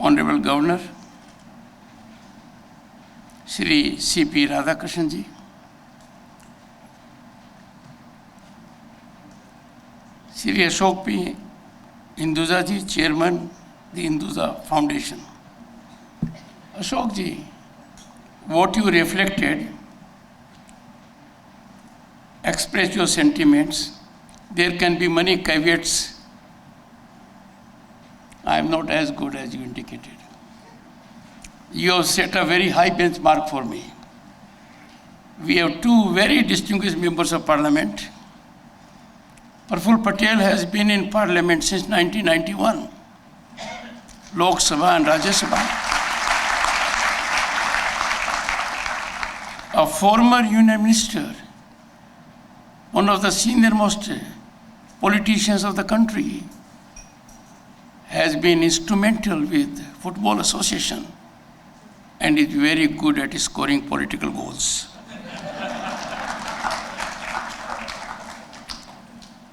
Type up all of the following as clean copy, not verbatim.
Honorable Governor, Shri C.P. Radhakrishnan ji, Shri Ashok P. Hinduja ji, Chairman, the Hinduja Foundation. Ashok ji, what you reflected, express your sentiments. There can be many caveats. I am not as good as you indicated. You have set a very high benchmark for me. We have two very distinguished members of Parliament. Praful Patel has been in Parliament since 1991, Lok Sabha and Rajya Sabha. A former Union Minister, one of the senior most politicians of the country, has been instrumental with Football Association and is very good at scoring political goals.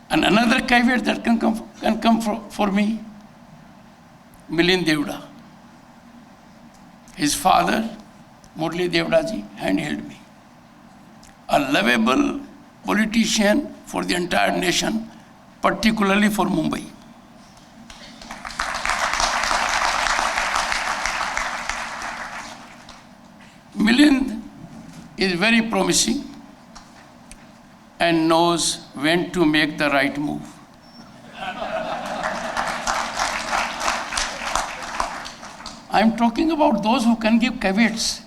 And another caveat that can come for me, Milind Devda. His father, Murli Devda ji, handheld me. A lovable politician for the entire nation, particularly for Mumbai. Milind is very promising and knows when to make the right move. I'm talking about those who can give caveats.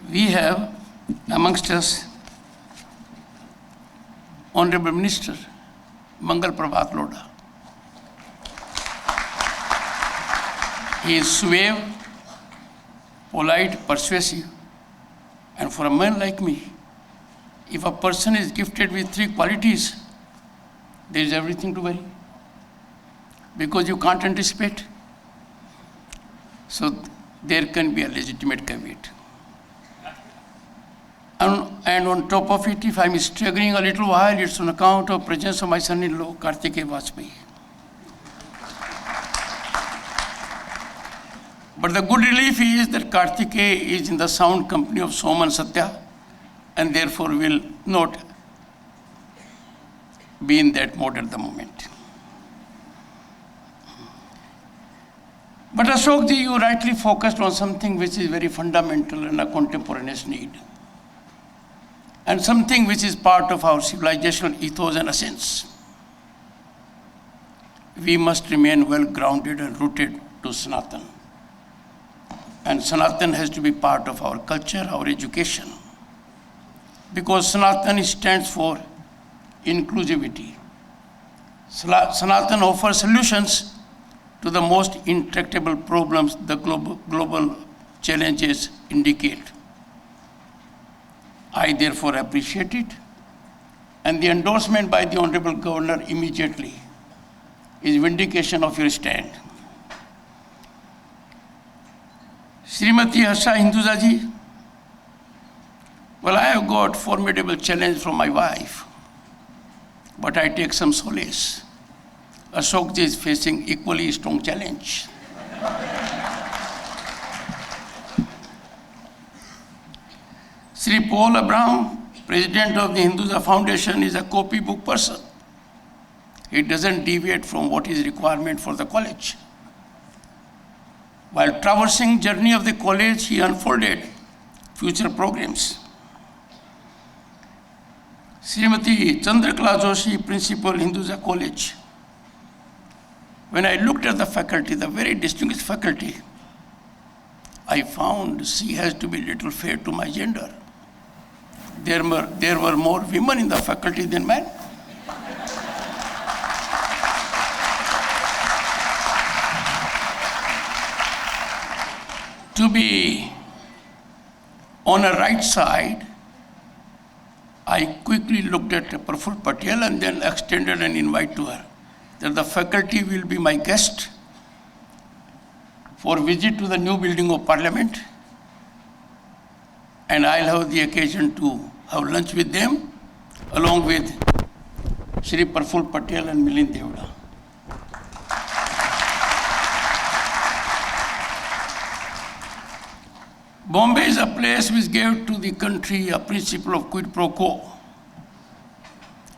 We have amongst us Honorable Minister Mangal Prabhat Lodha. He is suave, polite, persuasive, and for a man like me, if a person is gifted with three qualities, there is everything to worry, because you can't anticipate. So there can be a legitimate caveat. And on top of it, if I'm staggering a little while, it's on account of presence of my son-in-law, Kartikeya Vajpayee. But the good relief is that Kartikeya is in the sound company of Soman Satya, and therefore will not be in that mode at the moment. But Ashok ji, you rightly focused on something which is very fundamental and a contemporaneous need, and something which is part of our civilizational ethos and essence. We must remain well grounded and rooted to Sanatan. And Sanatan has to be part of our culture, our education. Because Sanatan stands for inclusivity. Sanatan offers solutions to the most intractable problems the global challenges indicate. I therefore appreciate it, and the endorsement by the Honorable Governor immediately is vindication of your stand. Srimati Harsha Hinduja ji, well, I have got formidable challenge from my wife, but I take some solace. Ashok ji is facing equally strong challenge. Sri Paul Abraham, President of the Hinduja Foundation, is a copybook person. He doesn't deviate from what is requirement for the college. While traversing journey of the college, he unfolded future programs. Srimati Chandrakala Joshi, Principal, Hinduja College. When I looked at the faculty, the very distinguished faculty, I found she has to be little fair to my gender. There were more women in the faculty than men. To be on a right side, I quickly looked at Praful Patel and then extended an invite to her that the faculty will be my guest for visit to the new building of Parliament, and I'll have the occasion to have lunch with them along with Shri Praful Patel and Milind Devda. Bombay is a place which gave to the country a principle of quid pro quo.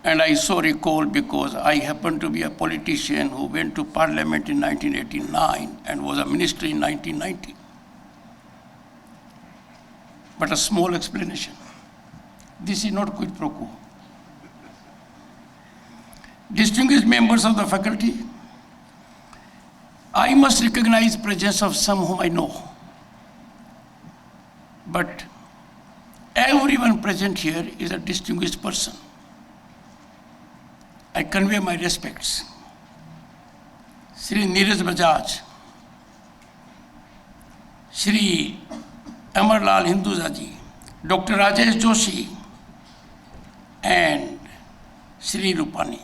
And I so recall because I happened to be a politician who went to Parliament in 1989 and was a minister in 1990. But a small explanation. This is not quid pro quo. Distinguished members of the faculty, I must recognize the presence of some whom I know. But everyone present here is a distinguished person. I convey my respects. Shri Neeraj Bajaj, Shri Amarlal Hinduja ji, Dr. Rajesh Joshi, and Shri Rupani.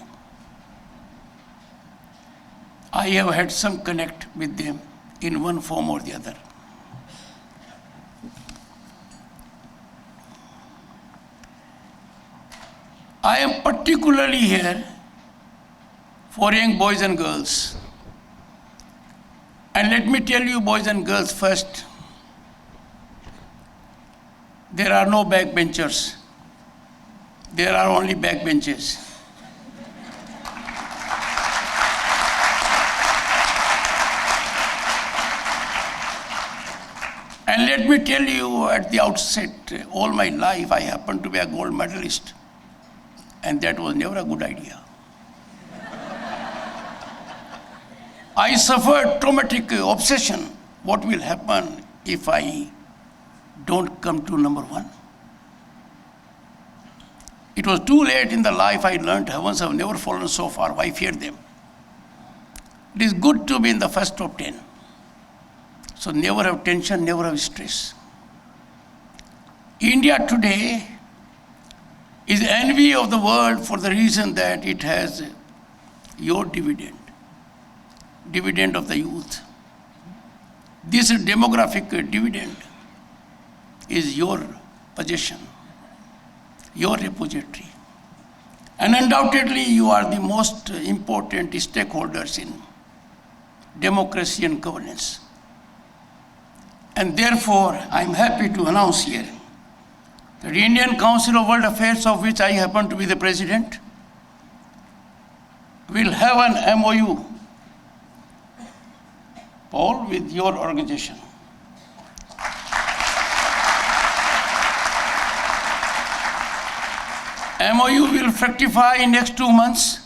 I have had some connect with them in one form or the other. I am particularly here for young boys and girls. And let me tell you, boys and girls, first, there are no backbenchers. There are only backbenches. And let me tell you at the outset, all my life I happened to be a gold medalist. And that was never a good idea. I suffered traumatic obsession. What will happen if I don't come to number one? It was too late in the life I learned heavens have never fallen so far. Why fear them? It is good to be in the first top 10. So never have tension, never have stress. India today is envy of the world for the reason that it has your dividend of the youth. This demographic dividend is your possession, your repository. And undoubtedly, you are the most important stakeholders in democracy and governance. And therefore, I am happy to announce here that the Indian Council of World Affairs, of which I happen to be the president, will have an MOU, Paul, with your organization. MOU will fructify in next 2 months,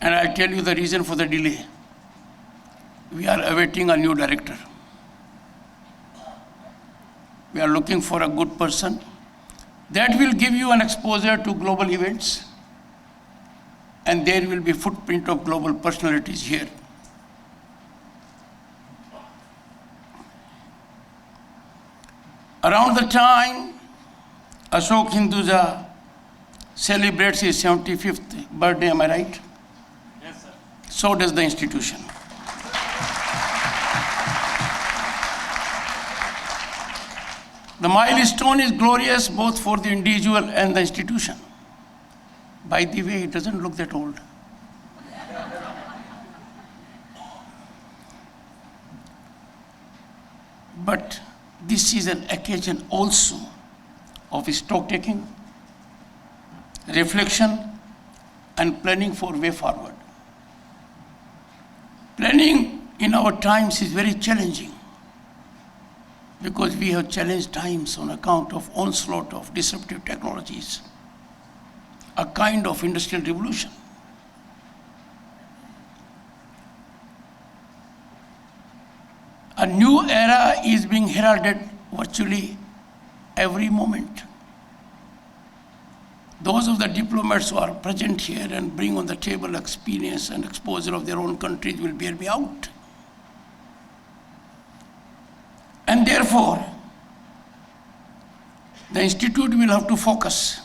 and I'll tell you the reason for the delay. We are awaiting a new director. We are looking for a good person that will give you an exposure to global events, and there will be footprint of global personalities here. Around the time Ashok Hinduja celebrates his 75th birthday, am I right? Yes, sir. So does the institution. The milestone is glorious both for the individual and the institution. By the way, it doesn't look that old. But this is an occasion also of stock taking, reflection, and planning for way forward. Planning in our times is very challenging because we have challenged times on account of onslaught of disruptive technologies, a kind of industrial revolution. A new era is being heralded virtually every moment. Those of the diplomats who are present here and bring on the table experience and exposure of their own countries will bear me out. And therefore, the institute will have to focus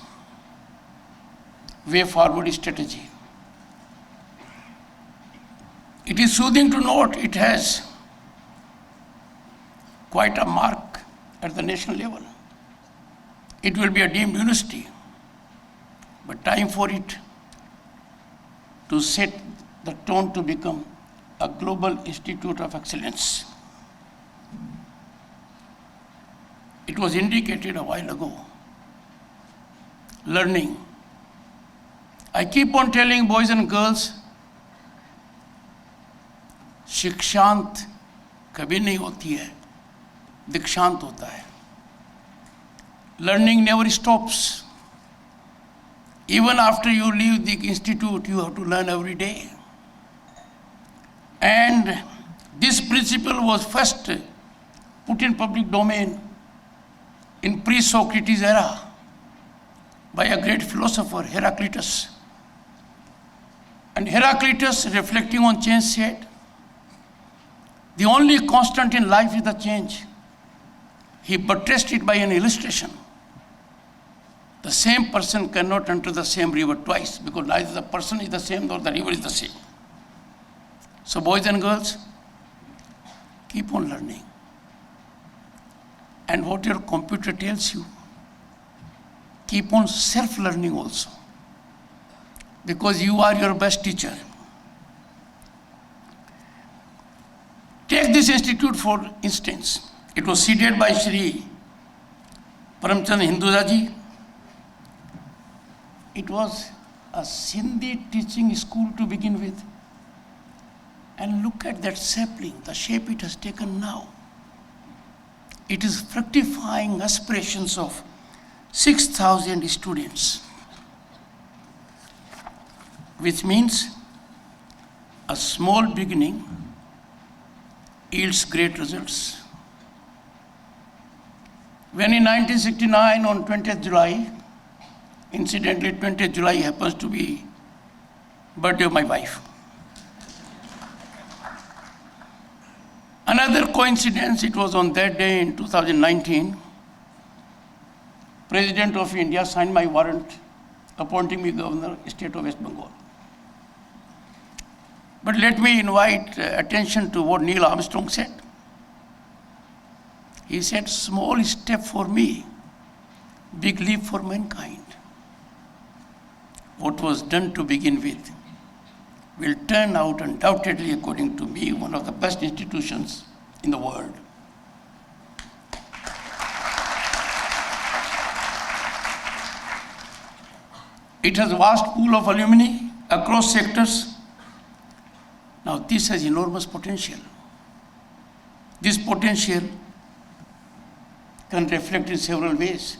way forward strategy. It is soothing to note it has quite a mark at the national level. It will be a deemed university, but time for it to set the tone to become a global institute of excellence. It was indicated a while ago. Learning. I keep on telling boys and girls, शिक्षांत कभी नहीं होती है, दीक्षांत होता है. Learning never stops. Even after you leave the institute, you have to learn every day. And this principle was first put in public domain in pre-Socrates era by a great philosopher, Heraclitus. And Heraclitus, reflecting on change, said, the only constant in life is the change. He buttressed it by an illustration. The same person cannot enter the same river twice, because neither the person is the same nor the river is the same. So boys and girls, keep on learning. And what your computer tells you, keep on self-learning also, because you are your best teacher. Take this institute for instance. It was seeded by Shri Hinduja ji. It was a Sindhi teaching school to begin with. And look at that sapling, the shape it has taken now. It is fructifying aspirations of 6,000 students, which means a small beginning yields great results. When in 1969 on 20th July, incidentally 20th July happens to be birthday of my wife. Another coincidence, it was on that day in 2019, President of India signed my warrant appointing me Governor, State of West Bengal. But let me invite attention to what Neil Armstrong said. He said, small step for me, big leap for mankind. What was done to begin with will turn out undoubtedly, according to me, one of the best institutions in the world. It has a vast pool of alumni across sectors. Now this has enormous potential. This potential can reflect in several ways.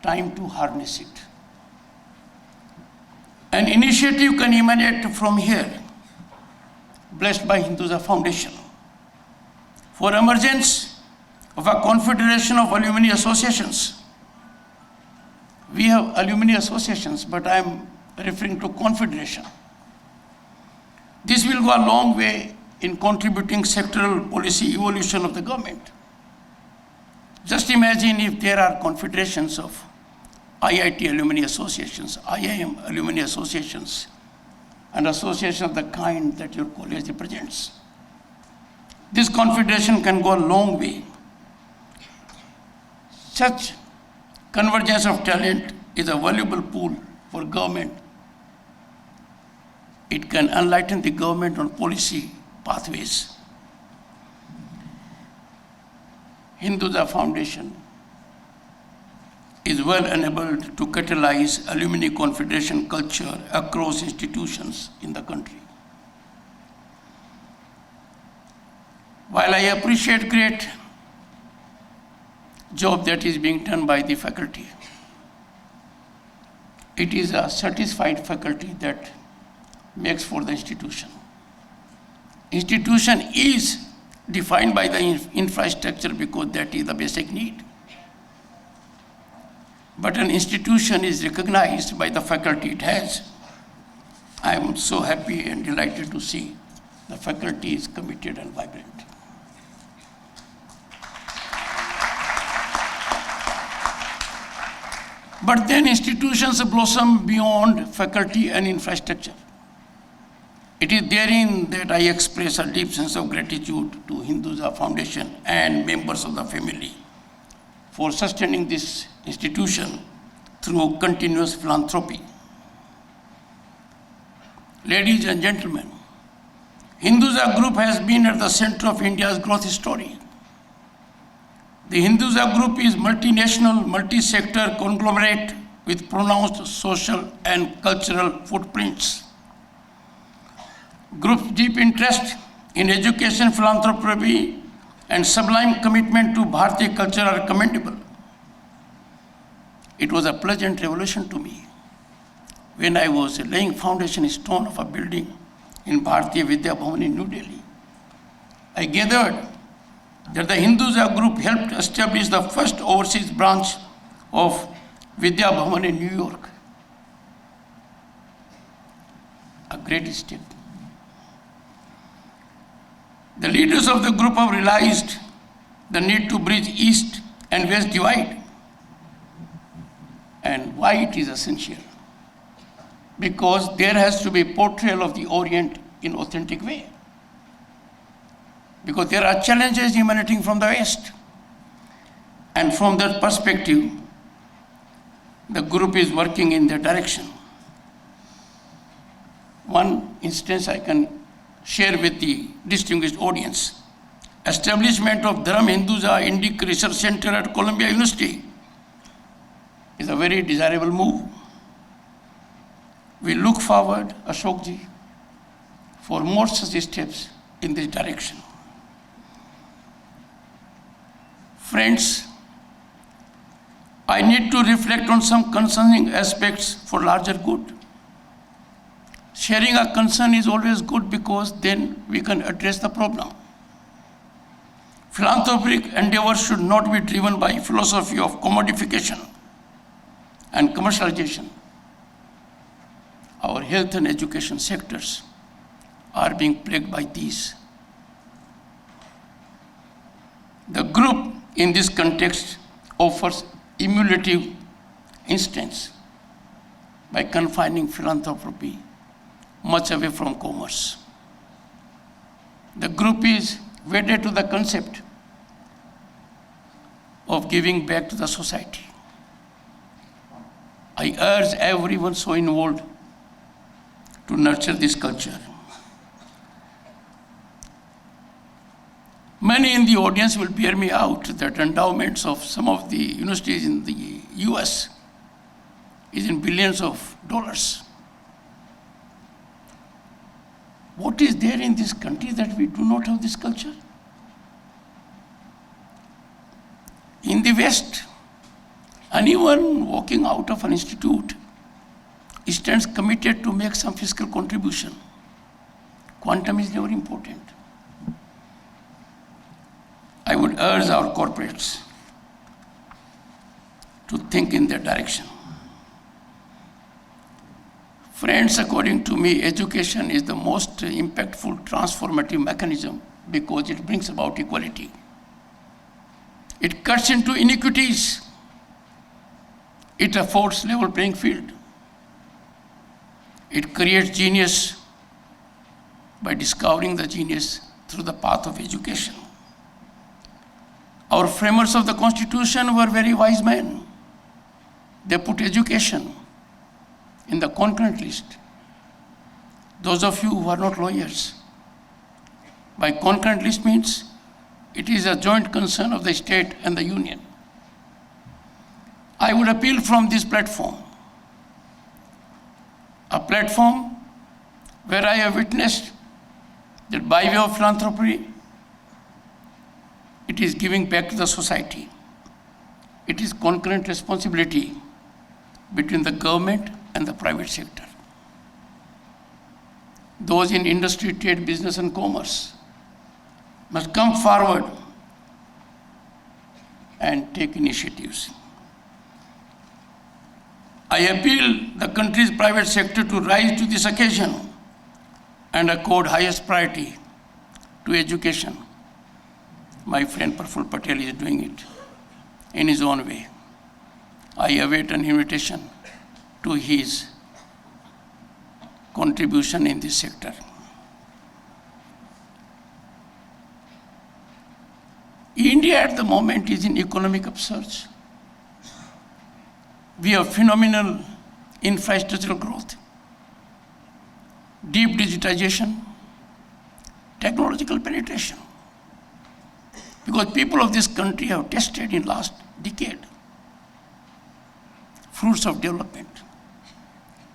Time to harness it. An initiative can emanate from here, blessed by Hinduja Foundation, for emergence of a confederation of alumni associations. We have alumni associations, but I am referring to confederation. This will go a long way in contributing sectoral policy evolution of the government. Just imagine if there are confederations of IIT alumni associations, IIM alumni associations, and associations of the kind that your college represents. This confederation can go a long way. Such convergence of talent is a valuable pool for government. It can enlighten the government on policy pathways. Hinduja Foundation is well enabled to catalyze alumni confederation culture across institutions in the country. While I appreciate great job that is being done by the faculty, it is a satisfied faculty that makes for the institution. Institution is defined by the infrastructure because that is the basic need. But an institution is recognized by the faculty it has. I am so happy and delighted to see the faculty is committed and vibrant. But then institutions blossom beyond faculty and infrastructure. It is therein that I express a deep sense of gratitude to Hinduja Foundation and members of the family for sustaining this institution through continuous philanthropy. Ladies and gentlemen, Hinduja Group has been at the center of India's growth story. The Hinduja group is multinational, multi-sector conglomerate with pronounced social and cultural footprints. Group's deep interest in education, philanthropy, and sublime commitment to Bharatiya culture are commendable. It was a pleasant revelation to me when I was laying foundation stone of a building in Bharatiya Vidya Bhavan in New Delhi. I gathered that the Hinduja group helped establish the first overseas branch of Vidya Bhavan in New York. A great step. The leaders of the group have realized the need to bridge East and West divide. And why it is essential? Because there has to be portrayal of the Orient in authentic way. Because there are challenges emanating from the West. And from that perspective, the group is working in that direction. One instance I can share with the distinguished audience. Establishment of Dharam Hinduja Indic Research Center at Columbia University is a very desirable move. We look forward, Ashokji, for more such steps in this direction. Friends, I need to reflect on some concerning aspects for larger good. Sharing a concern is always good because then we can address the problem. Philanthropic endeavors should not be driven by philosophy of commodification and commercialization. Our health and education sectors are being plagued by these. The group in this context offers emulative instance by confining philanthropy much away from commerce. The group is wedded to the concept of giving back to the society. I urge everyone so involved to nurture this culture. Many in the audience will bear me out that endowments of some of the universities in the US is in billions of dollars. What is there in this country that we do not have this culture? In the West, anyone walking out of an institute stands committed to make some fiscal contribution. Quantum is never important. I would urge our corporates to think in that direction. Friends, according to me, education is the most impactful transformative mechanism because it brings about equality. It cuts into inequities. It affords level playing field. It creates genius by discovering the genius through the path of education. Our framers of the Constitution were very wise men. They put education in the concurrent list. Those of you who are not lawyers, by concurrent list means it is a joint concern of the state and the union. I would appeal from this platform, a platform where I have witnessed that by way of philanthropy, it is giving back to the society. It is concurrent responsibility between the government and the private sector. Those in industry, trade, business, and commerce must come forward and take initiatives. I appeal the country's private sector to rise to this occasion and accord highest priority to education. My friend Praful Patel is doing it in his own way. I await an invitation to his contribution in this sector. India at the moment is in economic upsurge. We have phenomenal infrastructural growth, deep digitization, technological penetration. Because people of this country have tested in last decade fruits of development.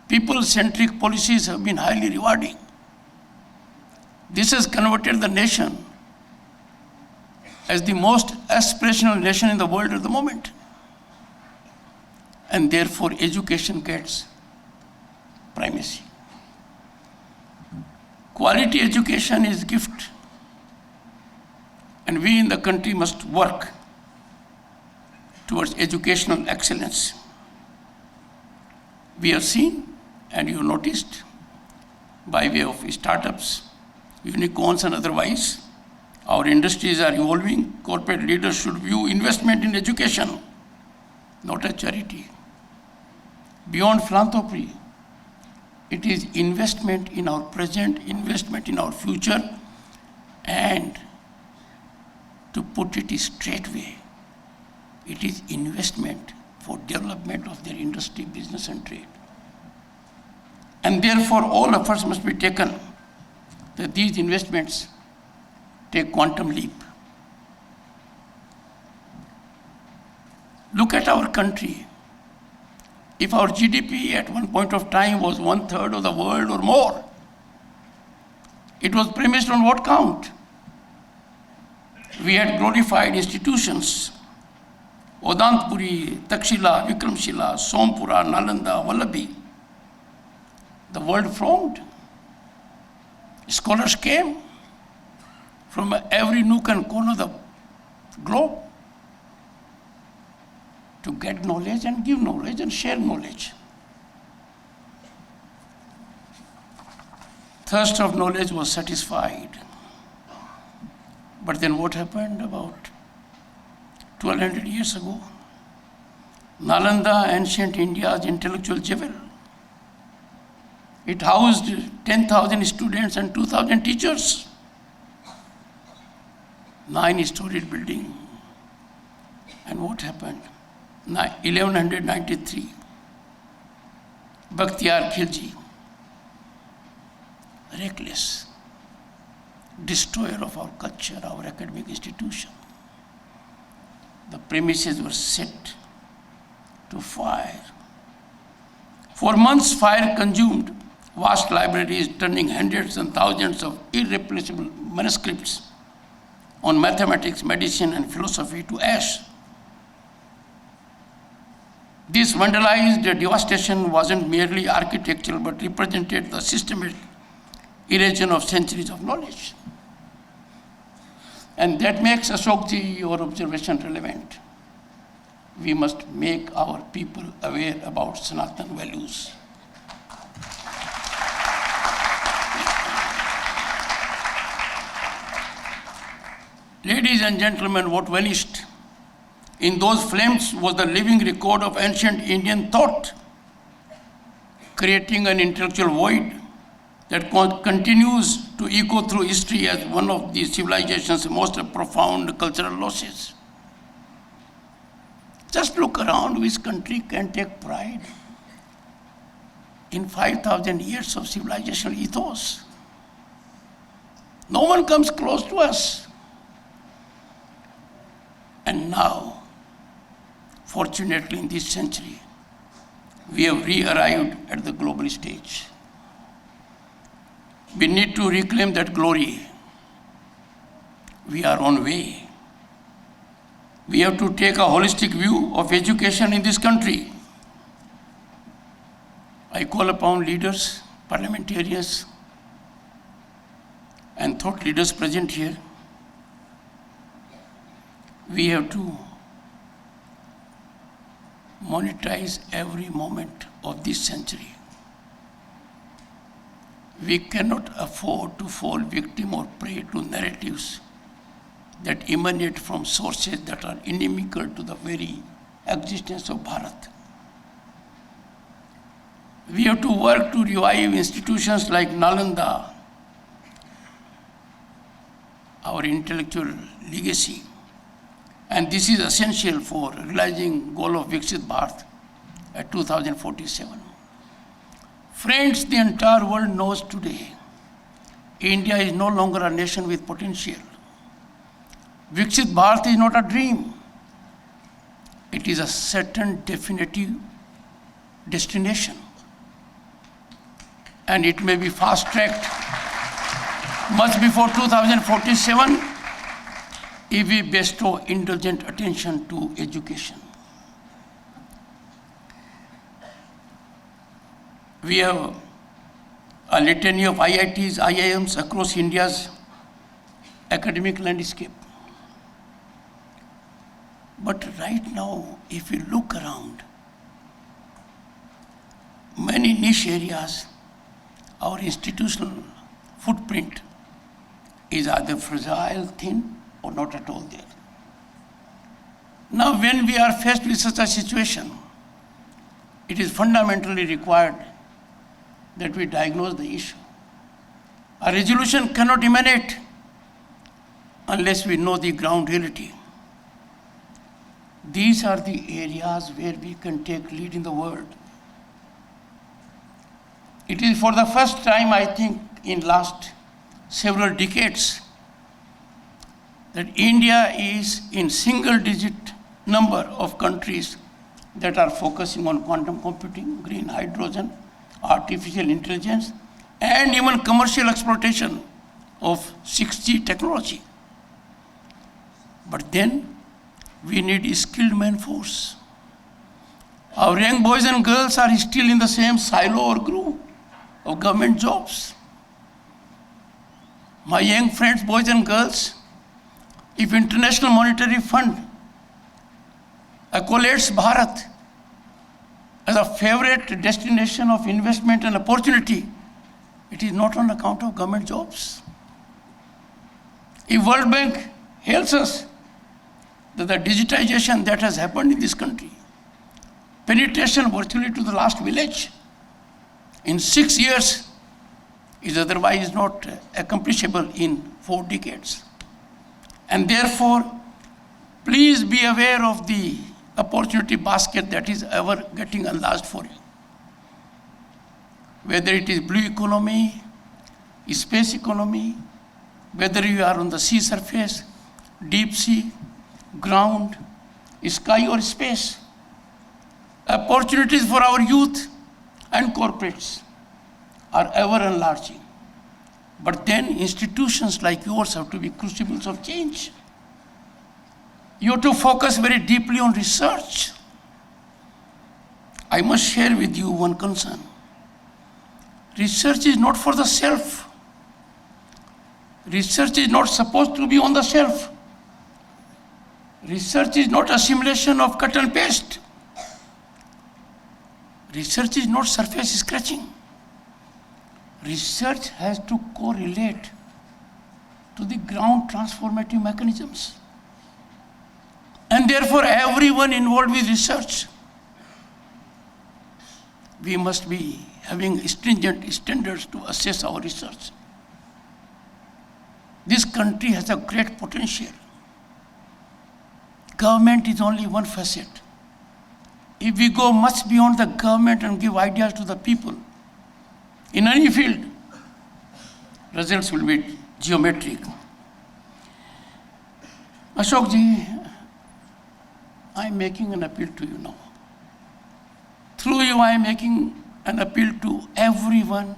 People-centric policies have been highly rewarding. This has converted the nation as the most aspirational nation in the world at the moment. And therefore, education gets primacy. Quality education is a gift. And we in the country must work towards educational excellence. We have seen, and you noticed, by way of startups, unicorns and otherwise, our industries are evolving. Corporate leaders should view investment in education not a charity. Beyond philanthropy, it is investment in our present, investment in our future, and to put it straightway, it is investment for development of their industry, business and trade. And therefore, all efforts must be taken that these investments take quantum leap. Look at our country. If our GDP at one point of time was 1/3 of the world or more, it was premised on what count? We had glorified institutions, Odantpuri, Takshila, Vikramshila, Sompura, Nalanda, Vallabhi. The world frowned. Scholars came from every nook and corner of the globe to get knowledge and give knowledge and share knowledge. Thirst of knowledge was satisfied. But then what happened about 1200 years ago? Nalanda, ancient India's intellectual jewel. It housed 10,000 students and 2,000 teachers. 9-storied building. And what happened? 1193, Bakhtiyar Khilji, reckless, destroyer of our culture, our academic institution. The premises were set to fire. For months, fire consumed vast libraries, turning hundreds and thousands of irreplaceable manuscripts on mathematics, medicine, and philosophy to ash. This vandalized devastation wasn't merely architectural, but represented the systematic erosion of centuries of knowledge. And that makes Ashokji, your observation relevant. We must make our people aware about Sanatan values. Ladies and gentlemen, what vanished in those flames was the living record of ancient Indian thought, creating an intellectual void that continues to echo through history as one of the civilization's most profound cultural losses. Just look around, which country can take pride in 5,000 years of civilizational ethos? No one comes close to us. And now, fortunately in this century, we have re-arrived at the global stage. We need to reclaim that glory. We are on way. We have to take a holistic view of education in this country. I call upon leaders, parliamentarians, and thought leaders present here. We have to monetize every moment of this century. We cannot afford to fall victim or prey to narratives that emanate from sources that are inimical to the very existence of Bharat. We have to work to revive institutions like Nalanda, our intellectual legacy. And this is essential for realizing goal of Viksit Bharat at 2047. Friends, the entire world knows today India is no longer a nation with potential. Viksit Bharat is not a dream. It is a certain definitive destination. And it may be fast-tracked much before 2047 if we bestow indulgent attention to education. We have a litany of IITs, IIMs across India's academic landscape. But right now, if we look around, many niche areas, our institutional footprint is either fragile, thin, or not at all there. Now, when we are faced with such a situation, it is fundamentally required that we diagnose the issue. A resolution cannot emanate unless we know the ground reality. These are the areas where we can take lead in the world. It is for the first time, I think, in last several decades, that India is in single-digit number of countries that are focusing on quantum computing, green hydrogen, artificial intelligence, and even commercial exploitation of 6G technology. But then we need a skilled manforce. Our young boys and girls are still in the same silo or groove of government jobs. My young friends, boys and girls, if International Monetary Fund accolades Bharat as a favorite destination of investment and opportunity, it is not on account of government jobs. If World Bank hails us that the digitization that has happened in this country, penetration virtually to the last village in 6 years is otherwise not accomplishable in 4 decades. And therefore, please be aware of the opportunity basket that is ever getting enlarged for you. Whether it is blue economy, space economy, whether you are on the sea surface, deep sea, ground, sky or space, opportunities for our youth and corporates are ever enlarging. But then institutions like yours have to be crucibles of change. You have to focus very deeply on research. I must share with you one concern. Research is not for the self. Research is not supposed to be on the shelf. Research is not assimilation of cut and paste. Research is not surface scratching. Research has to correlate to the ground transformative mechanisms. And therefore, everyone involved with research, we must be having stringent standards to assess our research. This country has a great potential. Government is only one facet. If we go much beyond the government and give ideas to the people, in any field, results will be geometric. Ashok ji, I am making an appeal to you now. Through you, I am making an appeal to everyone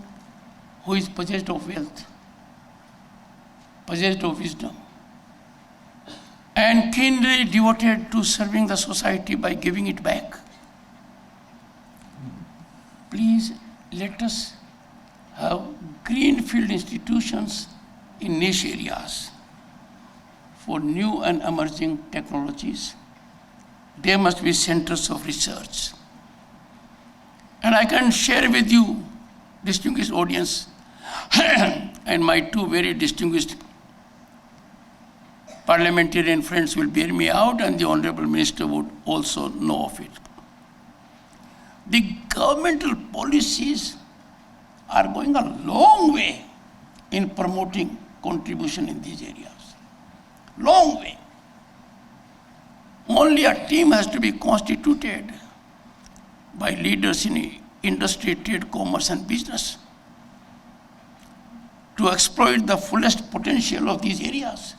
who is possessed of wealth, possessed of wisdom, and keenly devoted to serving the society by giving it back. Please let us have greenfield institutions in niche areas for new and emerging technologies. They must be centers of research. And I can share with you, distinguished audience, and my two very distinguished parliamentarian friends will bear me out, and the Honorable Minister would also know of it. The governmental policies are going a long way in promoting contribution in these areas. Long way. Only a team has to be constituted by leaders in industry, trade, commerce, and business to exploit the fullest potential of these areas.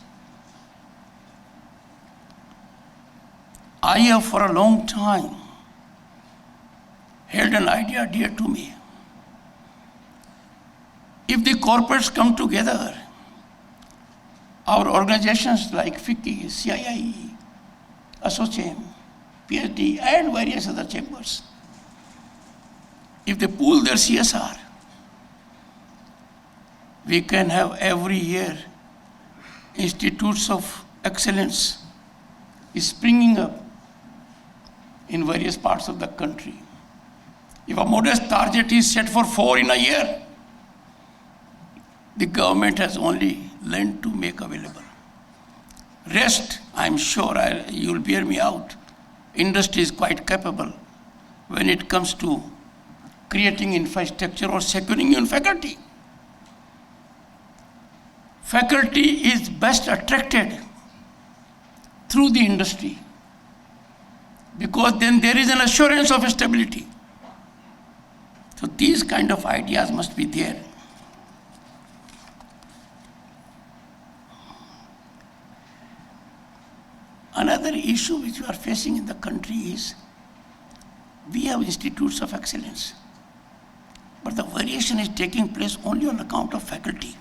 I have for a long time held an idea dear to me. If the corporates come together, our organizations like FICCI, CII, ASSOCHAM, PhD, and various other chambers, if they pool their CSR, we can have every year institutes of excellence springing up in various parts of the country. If a modest target is set for 4 in a year, the government has only lent to make available. Rest, I'm sure you'll bear me out. Industry is quite capable when it comes to creating infrastructure or securing your faculty. Faculty is best attracted through the industry because then there is an assurance of stability. So these kind of ideas must be there. Another issue which we are facing in the country is we have institutes of excellence, but the variation is taking place only on account of faculty.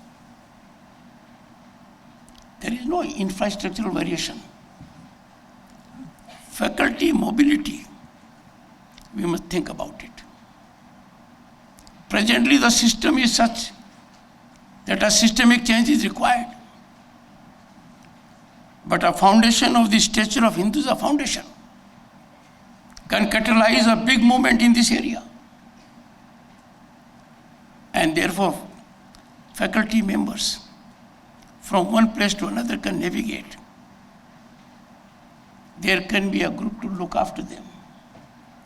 There is no infrastructural variation. Faculty mobility, we must think about it. Presently, the system is such that a systemic change is required. But a foundation of the stature of Hinduja foundation can catalyze a big movement in this area. And therefore, faculty members from one place to another can navigate. There can be a group to look after them.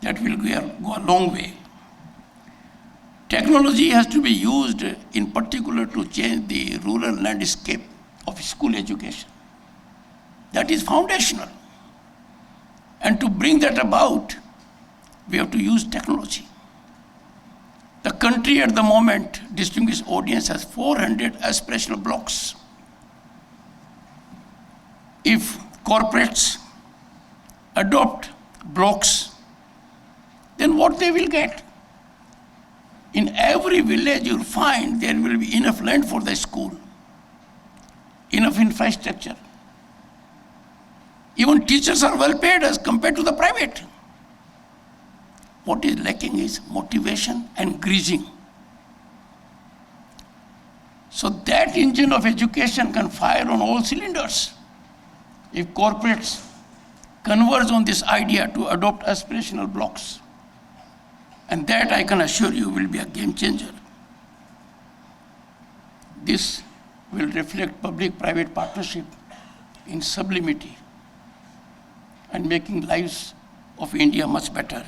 That will go a long way. Technology has to be used in particular to change the rural landscape of school education. That is foundational. And to bring that about, we have to use technology. The country at the moment, distinguished audience, has 400 aspirational blocks. If corporates adopt blocks, then what they will get? In every village you'll find there will be enough land for the school, enough infrastructure. Even teachers are well paid as compared to the private. What is lacking is motivation and greasing. So that engine of education can fire on all cylinders. If corporates converge on this idea to adopt aspirational blocks, and that I can assure you will be a game changer. This will reflect public-private partnership in sublimity and making lives of India much better.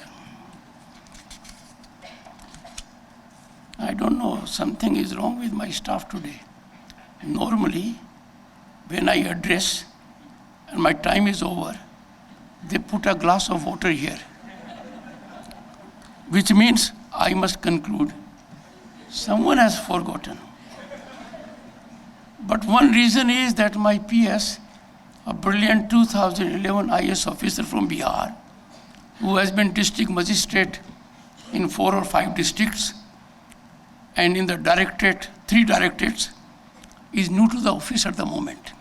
I don't know, something is wrong with my staff today. Normally, when I address and my time is over, they put a glass of water here, which means I must conclude. Someone has forgotten. But one reason is that my PS, a brilliant 2011 IS officer from Bihar, who has been district magistrate in 4 or 5 districts, and in the directorate, 3 directorates, is new to the office at the moment.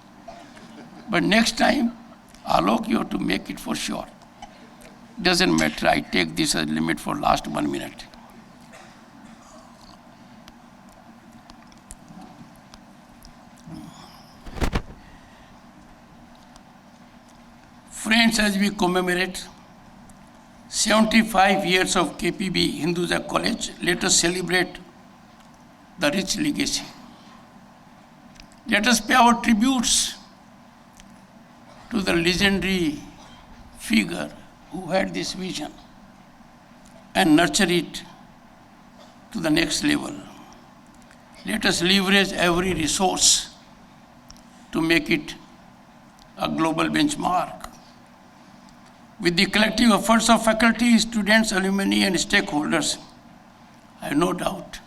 But next time, Alok, you have to make it for sure. Doesn't matter, I take this as limit for last 1 minute. Friends, as we commemorate 75 years of K.P.B. Hinduja College, let us celebrate the rich legacy. Let us pay our tributes to the legendary figure who had this vision and nurture it to the next level. Let us leverage every resource to make it a global benchmark. With the collective efforts of faculty, students, alumni, and stakeholders, I have no doubt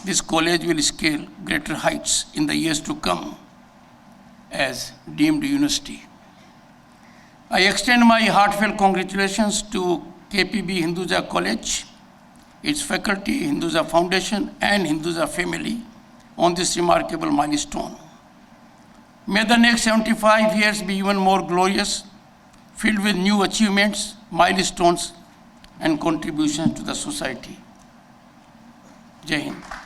this college will scale greater heights in the years to come as deemed university. I extend my heartfelt congratulations to K.P.B. Hinduja College, its faculty, Hinduja Foundation, and Hinduja family on this remarkable milestone. May the next 75 years be even more glorious, filled with new achievements, milestones, and contributions to the society. Jai Hind.